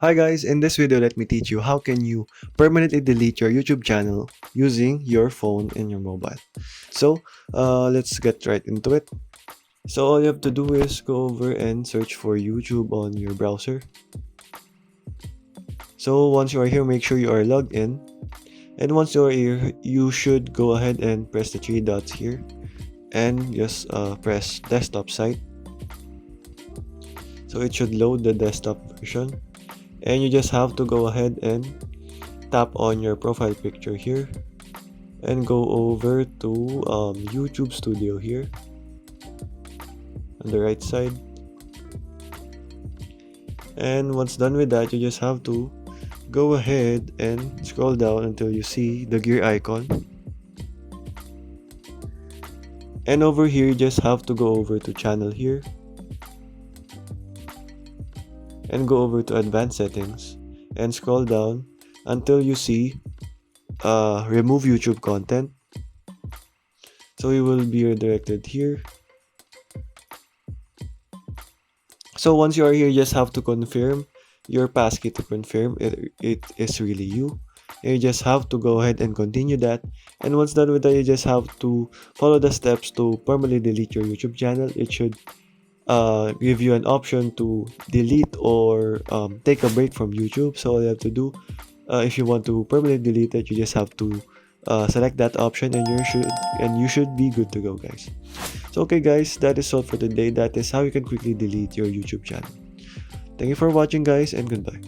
Hi guys, in this video let me teach you how can you permanently delete your YouTube channel using your phone and your mobile. Let's get right into it. So all you have to do is go over and search for YouTube on your browser. So once you are here, make sure you are logged in. And once you are here, you should go ahead and press the three dots here and just press desktop site. So it should load the desktop version. And you just have to go ahead and tap on your profile picture here and go over to YouTube Studio here on the right side. And once done with that, you just have to go ahead and scroll down until you see the gear icon. And over here, you just have to go over to channel here and go over to advanced settings and scroll down until you see remove YouTube content. So you will be redirected here. So once you are here, you just have to confirm your passkey to confirm it is really you. And you just have to go ahead and continue that. And once done with that, you just have to follow the steps to permanently delete your YouTube channel. It should give you an option to delete or take a break from YouTube. So all you have to do, if you want to permanently delete it, you just have to select that option, and you should be good to go, guys. So okay guys, that is all for today. That is how you can quickly delete your YouTube channel. Thank you for watching guys, and goodbye.